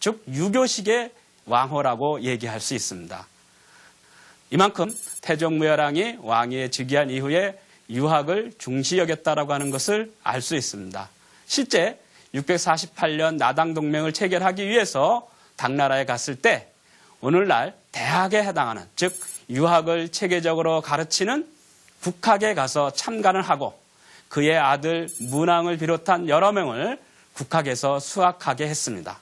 즉 유교식의 왕호라고 얘기할 수 있습니다. 이만큼 태종무열왕이 왕위에 즉위한 이후에 유학을 중시 여겼다라고 하는 것을 알 수 있습니다. 실제 648년 나당동맹을 체결하기 위해서 당나라에 갔을 때 오늘날 대학에 해당하는, 즉 유학을 체계적으로 가르치는 국학에 가서 참관을 하고 그의 아들 문왕을 비롯한 여러 명을 국학에서 수학하게 했습니다.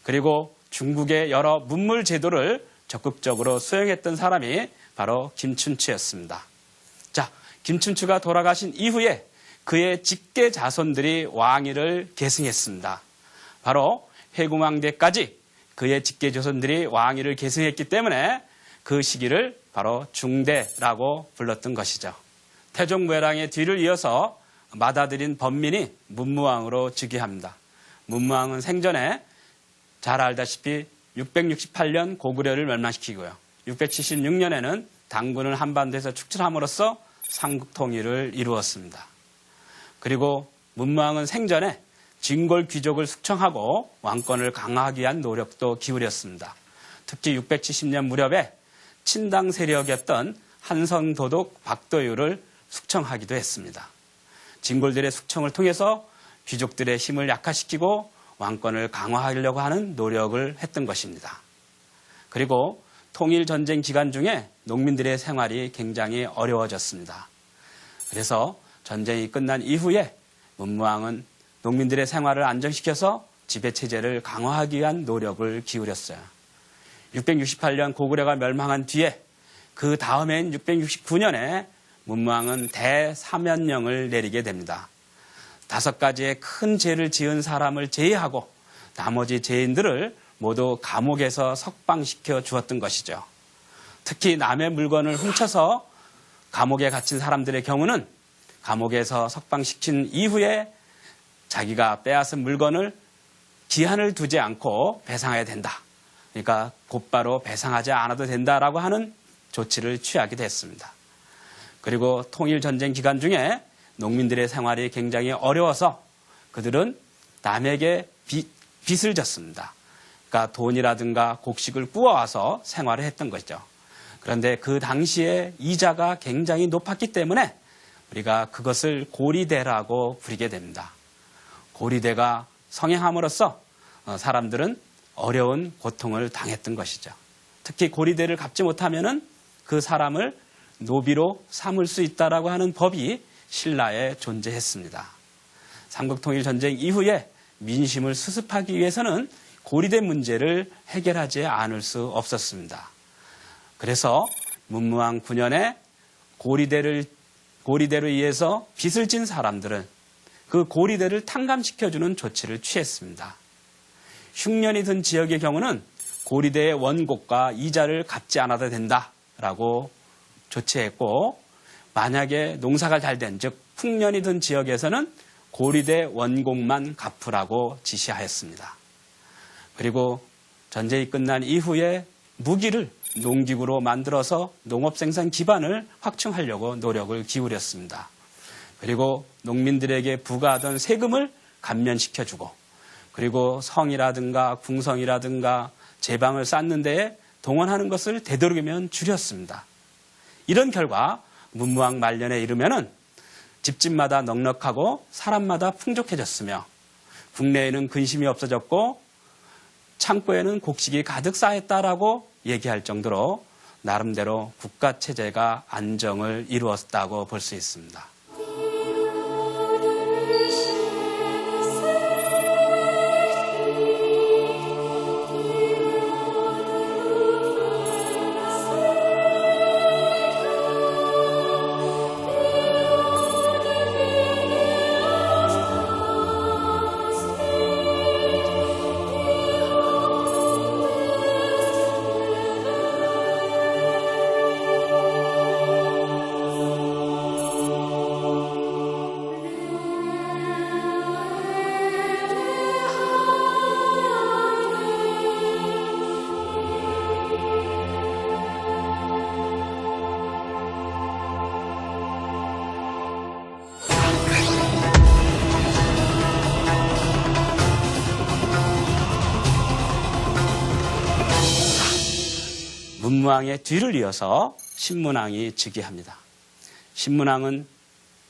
그리고 중국의 여러 문물 제도를 적극적으로 수행했던 사람이 바로 김춘추였습니다. 자, 김춘추가 돌아가신 이후에 그의 직계 자손들이 왕위를 계승했습니다. 바로 회궁왕대까지 그의 직계 자손들이 왕위를 계승했기 때문에 그 시기를 바로 중대라고 불렀던 것이죠. 태종무열왕의 뒤를 이어서 맏아들인 번민이 문무왕으로 즉위합니다. 문무왕은 생전에 잘 알다시피 668년 고구려를 멸망시키고요. 676년에는 당군을 한반도에서 축출함으로써 삼국 통일을 이루었습니다. 그리고 문무왕은 생전에 진골 귀족을 숙청하고 왕권을 강화하기 위한 노력도 기울였습니다. 특히 670년 무렵에 친당 세력이었던 한성도독 박도유를 숙청하기도 했습니다. 진골들의 숙청을 통해서 귀족들의 힘을 약화시키고 왕권을 강화하려고 하는 노력을 했던 것입니다. 그리고 통일전쟁 기간 중에 농민들의 생활이 굉장히 어려워졌습니다. 그래서 전쟁이 끝난 이후에 문무왕은 농민들의 생활을 안정시켜서 지배체제를 강화하기 위한 노력을 기울였어요. 668년 고구려가 멸망한 뒤에 그 다음해인 669년에 문무왕은 대사면령을 내리게 됩니다. 5가지의 큰 죄를 지은 사람을 제외하고 나머지 죄인들을 모두 감옥에서 석방시켜 주었던 것이죠. 특히 남의 물건을 훔쳐서 감옥에 갇힌 사람들의 경우는 감옥에서 석방시킨 이후에 자기가 빼앗은 물건을 기한을 두지 않고 배상해야 된다. 그러니까 곧바로 배상하지 않아도 된다라고 하는 조치를 취하게 됐습니다. 그리고 통일전쟁 기간 중에 농민들의 생활이 굉장히 어려워서 그들은 남에게 빚을 졌습니다. 그러니까 돈이라든가 곡식을 꾸어와서 생활을 했던 것이죠. 그런데 그 당시에 이자가 굉장히 높았기 때문에 우리가 그것을 고리대라고 부르게 됩니다. 고리대가 성행함으로써 사람들은 어려운 고통을 당했던 것이죠. 특히 고리대를 갚지 못하면은 그 사람을 노비로 삼을 수 있다라고 하는 법이 신라에 존재했습니다. 삼국통일전쟁 이후에 민심을 수습하기 위해서는 고리대 문제를 해결하지 않을 수 없었습니다. 그래서 문무왕 9년에 고리대로 의해서 빚을 진 사람들은 그 고리대를 탕감시켜주는 조치를 취했습니다. 흉년이 든 지역의 경우는 고리대의 원곡과 이자를 갚지 않아도 된다라고 조치했고, 만약에 농사가 잘 된, 즉 풍년이 든 지역에서는 고리대 원곡만 갚으라고 지시하였습니다. 그리고 전쟁이 끝난 이후에 무기를 농기구로 만들어서 농업생산 기반을 확충하려고 노력을 기울였습니다. 그리고 농민들에게 부과하던 세금을 감면시켜주고, 그리고 성이라든가 궁성이라든가 제방을 쌓는 데에 동원하는 것을 되도록이면 줄였습니다. 이런 결과 문무왕 말년에 이르면은 집집마다 넉넉하고 사람마다 풍족해졌으며 국내에는 근심이 없어졌고 창고에는 곡식이 가득 쌓였다라고 얘기할 정도로 나름대로 국가체제가 안정을 이루었다고 볼 수 있습니다. 문무왕의 뒤를 이어서 신문왕이 즉위합니다. 신문왕은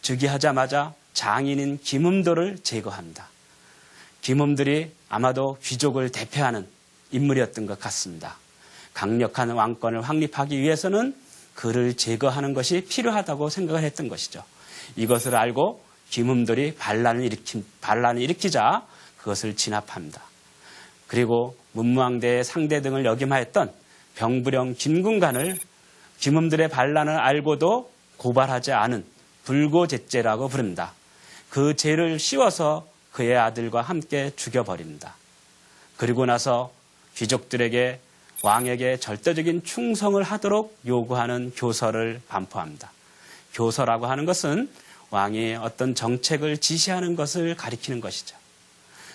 즉위하자마자 장인인 김음도를 제거합니다. 김음들이 아마도 귀족을 대표하는 인물이었던 것 같습니다. 강력한 왕권을 확립하기 위해서는 그를 제거하는 것이 필요하다고 생각을 했던 것이죠. 이것을 알고 김음돌이 반란을 일으키자 그것을 진압합니다. 그리고 문무왕대의 상대 등을 역임하였던 병부령 김군관을 김음들의 반란을 알고도 고발하지 않은 불고제죄라고 부릅니다. 그 죄를 씌워서 그의 아들과 함께 죽여버립니다. 그리고 나서 귀족들에게 왕에게 절대적인 충성을 하도록 요구하는 교서를 반포합니다. 교서라고 하는 것은 왕이 어떤 정책을 지시하는 것을 가리키는 것이죠.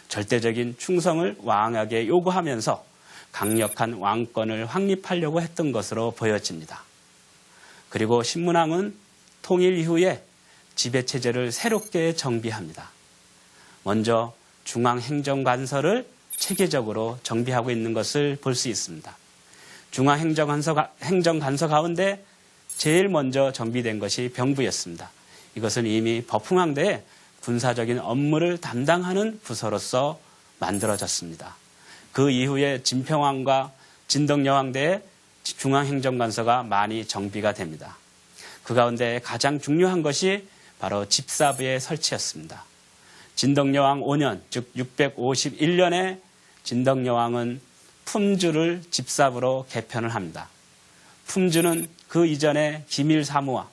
절대적인 충성을 왕에게 요구하면서 강력한 왕권을 확립하려고 했던 것으로 보여집니다. 그리고 신문왕은 통일 이후에 지배체제를 새롭게 정비합니다. 먼저 중앙행정관서를 체계적으로 정비하고 있는 것을 볼 수 있습니다. 중앙행정관서 가운데 제일 먼저 정비된 것이 병부였습니다. 이것은 이미 버풍왕대의 군사적인 업무를 담당하는 부서로서 만들어졌습니다. 그 이후에 진평왕과 진덕여왕대의 중앙행정관서가 많이 정비가 됩니다. 그 가운데 가장 중요한 것이 바로 집사부의 설치였습니다. 진덕여왕 5년, 즉 651년에 진덕여왕은 품주를 집사부로 개편을 합니다. 품주는 그 이전에 기밀사무와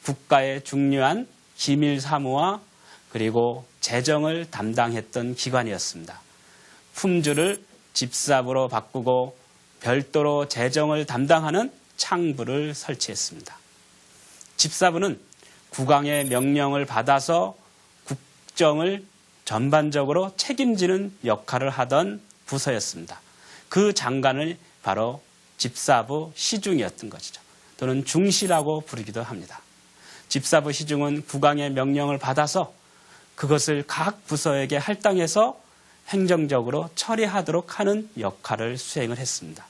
국가의 중요한 기밀사무와 그리고 재정을 담당했던 기관이었습니다. 품주를 집사부로 바꾸고 별도로 재정을 담당하는 창부를 설치했습니다. 집사부는 국왕의 명령을 받아서 국정을 전반적으로 책임지는 역할을 하던 부서였습니다. 그 장관을 바로 집사부 시중이었던 것이죠. 또는 중시라고 부르기도 합니다. 집사부 시중은 국왕의 명령을 받아서 그것을 각 부서에게 할당해서 행정적으로 처리하도록 하는 역할을 수행을 했습니다.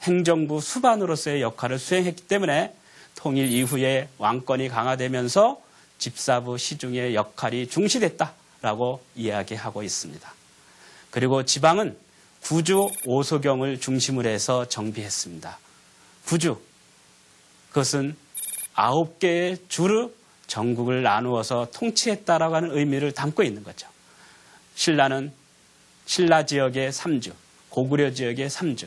행정부 수반으로서의 역할을 수행했기 때문에 통일 이후에 왕권이 강화되면서 집사부 시중의 역할이 중시됐다라고 이야기하고 있습니다. 그리고 지방은 구주 오소경을 중심으로 해서 정비했습니다. 구주, 그것은 9개의 주로 전국을 나누어서 통치했다라고 하는 의미를 담고 있는 거죠. 신라는 신라 지역의 3주, 고구려 지역의 3주,